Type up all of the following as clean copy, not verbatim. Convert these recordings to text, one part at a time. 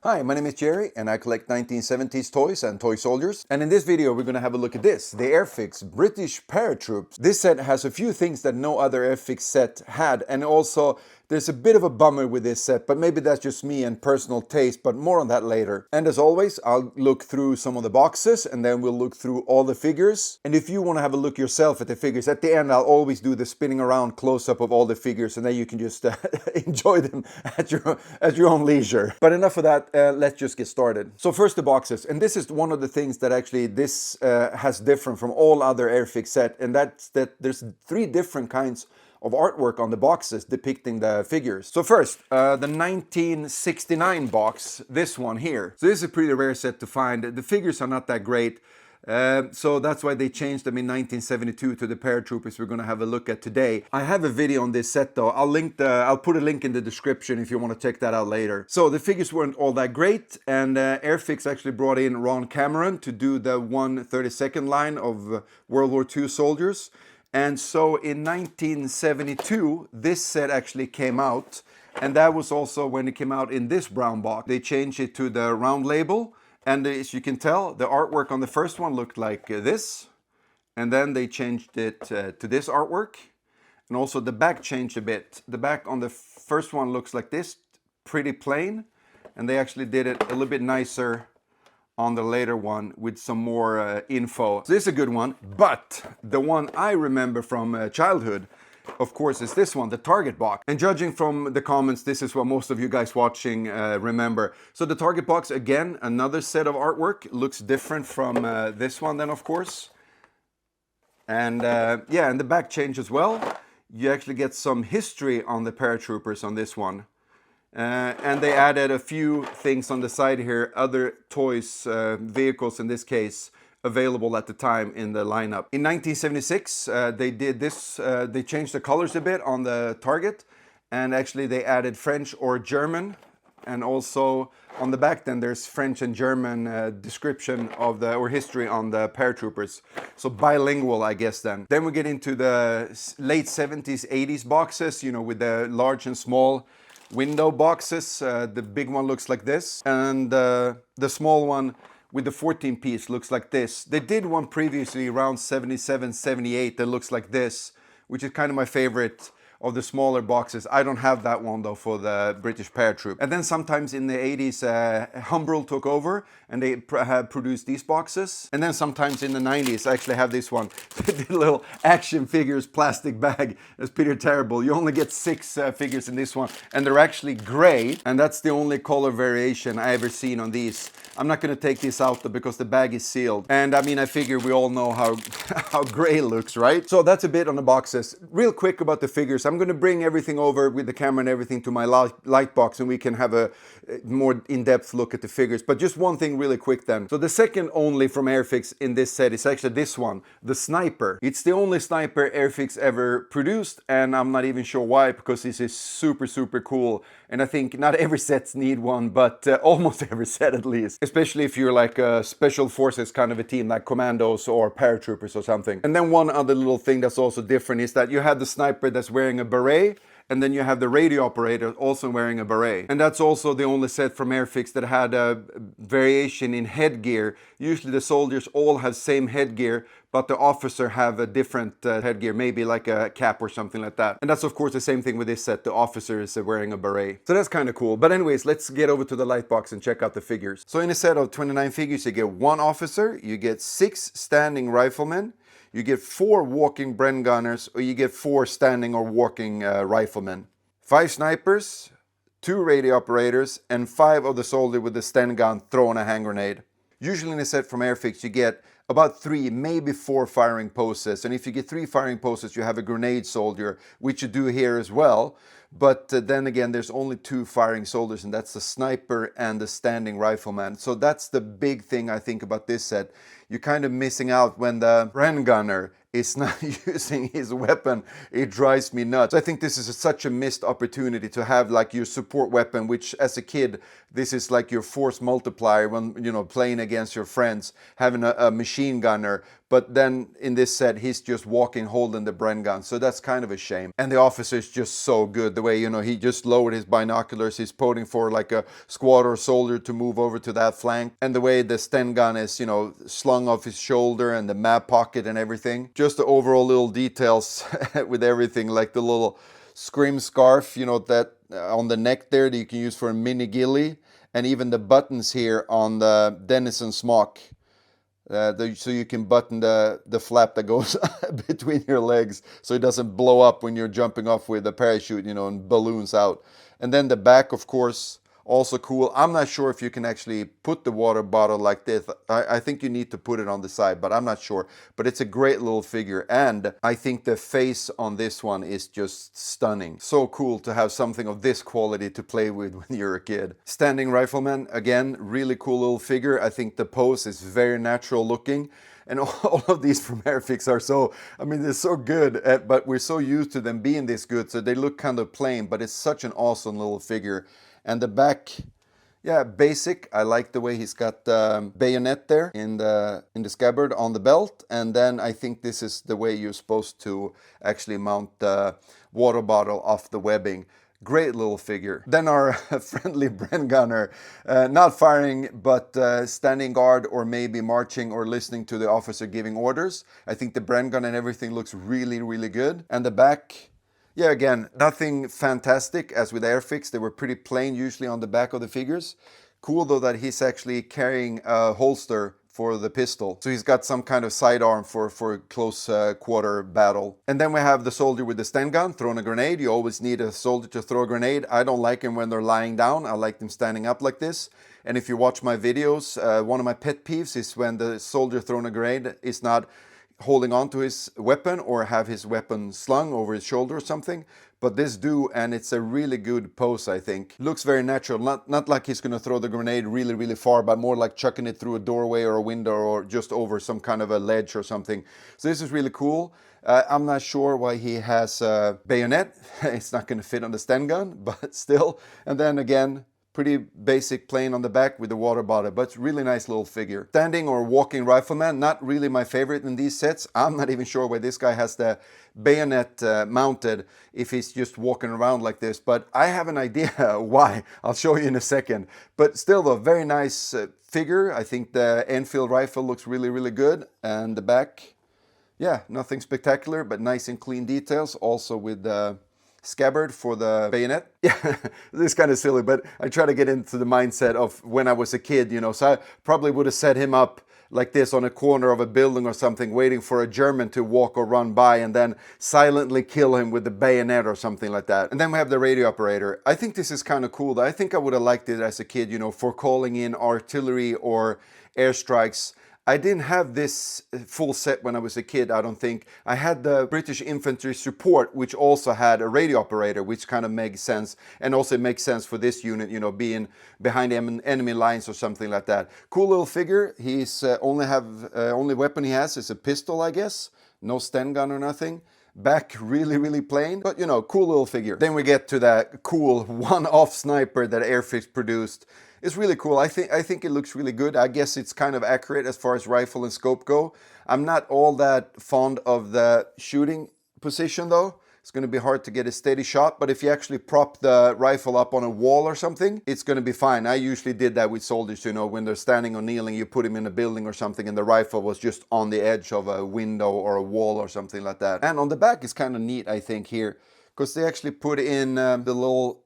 Hi, my name is Jerry and I collect 1970s toys and toy soldiers. And in this video we're going to have a look at this, the Airfix British Paratroops. This set has a few things that no other Airfix set had, and also there's a bit of a bummer with this set, but maybe that's just me and personal taste, but more on that later. And as always, I'll look through some of the boxes and then we'll look through all the figures. And if you want to have a look yourself at the figures, at the end I'll always do the spinning around close-up of all the figures, and then you can just enjoy them at your own leisure. But enough of that. Let's just get started. So first the boxes, and this is one of the things that actually this has different from all other Airfix set, and that's that there's three different kinds of artwork on the boxes depicting the figures. So first, the 1969 box, this one here. So this is a pretty rare set to find. The figures are not that great. So that's why they changed them in 1972 to the Paratroopers we're going to have a look at today. I have a video on this set though. I'll put a link in the description if you want to check that out later. So the figures weren't all that great, and Airfix actually brought in Ron Cameron to do the 1/32nd line of World War II soldiers. And so in 1972 this set actually came out, and that was also when it came out in this brown box. They changed it to the round label. And as you can tell, the artwork on the first one looked like this, and then they changed it to this artwork, and also the back changed a bit. The back on the first one looks like this, pretty plain, and they actually did it a little bit nicer on the later one with some more info. So this is a good one, but the one I remember from childhood, of course, is this one, the Target box. And judging from the comments, this is what most of you guys watching remember. So the Target box, again, another set of artwork, looks different from this one then, of course. And yeah, and the back change as well. You actually get some history on the paratroopers on this one. And they added a few things on the side here, other toys, vehicles in this case, available at the time in the lineup. In 1976, they did this, they changed the colors a bit on the Target, and actually they added French or German, and also on the back then there's French and German description of the, or history on the paratroopers. So bilingual, I guess then. Then we get into the late 70s, 80s boxes, you know, with the large and small window boxes. The big one looks like this, and the small one with the 14 piece looks like this. They did one previously around 77, 78 that looks like this, which is kind of my favorite of the smaller boxes. I don't have that one though for the British Paratroop. And then sometimes in the 80s, Humbrol took over and they produced these boxes. And then sometimes in the 90s, I actually have this one. The little action figures plastic bag. It's pretty terrible. You only get 6 figures in this one, and they're actually gray. And that's the only color variation I ever seen on these. I'm not going to take this out though because the bag is sealed. And I mean, I figure we all know how gray looks, right? So that's a bit on the boxes. Real quick about the figures. I'm going to bring everything over with the camera and everything to my light box, and we can have a more in-depth look at the figures. But just one thing really quick then. So the second only from Airfix in this set is actually this one, the Sniper. It's the only Sniper Airfix ever produced, and I'm not even sure why, because this is super, super cool. And I think not every sets need one, but almost every set at least. Especially if you're like a special forces kind of a team, like commandos or paratroopers or something. And then one other little thing that's also different is that you have the Sniper that's wearing a beret, and then you have the radio operator also wearing a beret. And that's also the only set from Airfix that had a variation in headgear. Usually the soldiers all have same headgear, but the officer have a different headgear, maybe like a cap or something like that. And that's of course the same thing with this set. The officer is wearing a beret. So that's kind of cool. But anyways, let's get over to the light box and check out the figures. So in a set of 29 figures, you get 1 officer, you get 6 standing riflemen, you get 4 walking Bren gunners, or you get 4 standing or walking riflemen. 5 snipers, 2 radio operators, and 5 of the soldier with the Sten gun throwing a hand grenade. Usually in a set from Airfix, you get about 3, maybe 4 firing poses. And if you get 3 firing poses, you have a grenade soldier, which you do here as well. But then again, there's only 2 firing soldiers, and that's the sniper and the standing rifleman. So that's the big thing I think about this set. You're kind of missing out when the Bren gunner is not using his weapon. It drives me nuts. I think this is such a missed opportunity to have like your support weapon, which as a kid, this is like your force multiplier when, you know, playing against your friends, having a machine gunner But then in this set, he's just walking, holding the Bren gun. So that's kind of a shame. And the officer is just so good. The way, you know, he just lowered his binoculars. He's posing for like a squad or soldier to move over to that flank. And the way the Sten gun is, you know, slung off his shoulder and the map pocket and everything. Just the overall little details with everything, like the little scrim scarf, you know, that on the neck there that you can use for a mini ghillie. And even the buttons here on the Denizen smock. So you can button the flap that goes between your legs so it doesn't blow up when you're jumping off with the parachute, you know, and balloons out. And then the back, of course, also cool. I'm not sure if you can actually put the water bottle like this. I think you need to put it on the side, but I'm not sure. But it's a great little figure. And I think the face on this one is just stunning. So cool to have something of this quality to play with when you're a kid. Standing Rifleman, again, really cool little figure. I think the pose is very natural looking. And all of these from Airfix are so, I mean, they're so good, but we're so used to them being this good, so they look kind of plain, but it's such an awesome little figure. And the back, yeah, basic. I like the way he's got the bayonet there in the scabbard on the belt. And then I think this is the way you're supposed to actually mount the water bottle off the webbing. Great little figure. Then our friendly Bren gunner, not firing, but standing guard or maybe marching or listening to the officer giving orders. I think the Bren gun and everything looks really, really good. And the back, yeah, again, nothing fantastic as with Airfix. They were pretty plain usually on the back of the figures. Cool though that he's actually carrying a holster for the pistol. So he's got some kind of sidearm for close quarter battle. And then we have the soldier with the Sten gun throwing a grenade. You always need a soldier to throw a grenade. I don't like them when they're lying down. I like them standing up like this. And if you watch my videos, one of my pet peeves is when the soldier throwing a grenade is not holding on to his weapon or have his weapon slung over his shoulder or something, but this do, and it's a really good pose, I think. Looks very natural, not like he's gonna throw the grenade really, really far, but more like chucking it through a doorway or a window or just over some kind of a ledge or something. So this is really cool. I'm not sure why he has a bayonet. It's not gonna fit on the Sten gun, but still. And then again, pretty basic plain on the back with the water bottle, but it's really nice little figure. Standing or walking rifleman, not really my favorite in these sets. I'm not even sure why this guy has the bayonet mounted if he's just walking around like this, but I have an idea why. I'll show you in a second. But still though, very nice figure. I think the Enfield rifle looks really, really good. And the back, yeah, nothing spectacular, but nice and clean details. Also with the scabbard for the bayonet. Yeah, this is kind of silly, but I try to get into the mindset of when I was a kid, you know, so I probably would have set him up like this on a corner of a building or something, waiting for a German to walk or run by and then silently kill him with the bayonet or something like that. And then we have the radio operator. I think this is kind of cool. I think I would have liked it as a kid, you know, for calling in artillery or airstrikes. I didn't have this full set when I was a kid, I don't think. I had the British Infantry Support, which also had a radio operator, which kind of makes sense. And also it makes sense for this unit, you know, being behind enemy lines or something like that. Cool little figure. He's only weapon he has is a pistol, I guess. No Sten gun or nothing. Back really, really plain, but you know, cool little figure. Then we get to that cool one-off sniper that Airfix produced. It's really cool. I think it looks really good. I guess it's kind of accurate as far as rifle and scope go. I'm not all that fond of the shooting position though. It's going to be hard to get a steady shot, but if you actually prop the rifle up on a wall or something, it's going to be fine. I usually did that with soldiers, you know, when they're standing or kneeling, you put him in a building or something and the rifle was just on the edge of a window or a wall or something like that. And on the back is kind of neat, I think, here, because they actually put in the little,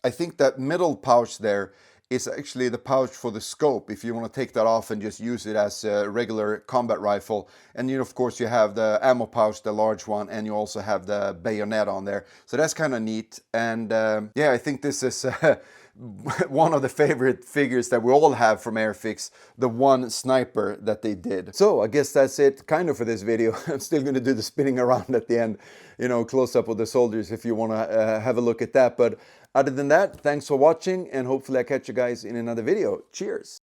I think that middle pouch there is actually the pouch for the scope if you want to take that off and just use it as a regular combat rifle. And you know, of course, you have the ammo pouch, the large one, and you also have the bayonet on there. So that's kind of neat. And yeah, I think this is one of the favorite figures that we all have from Airfix, the one sniper that they did. So I guess that's it kind of for this video. I'm still going to do the spinning around at the end, you know, close up with the soldiers if you want to have a look at that. But other than that, thanks for watching, and hopefully I catch you guys in another video. Cheers!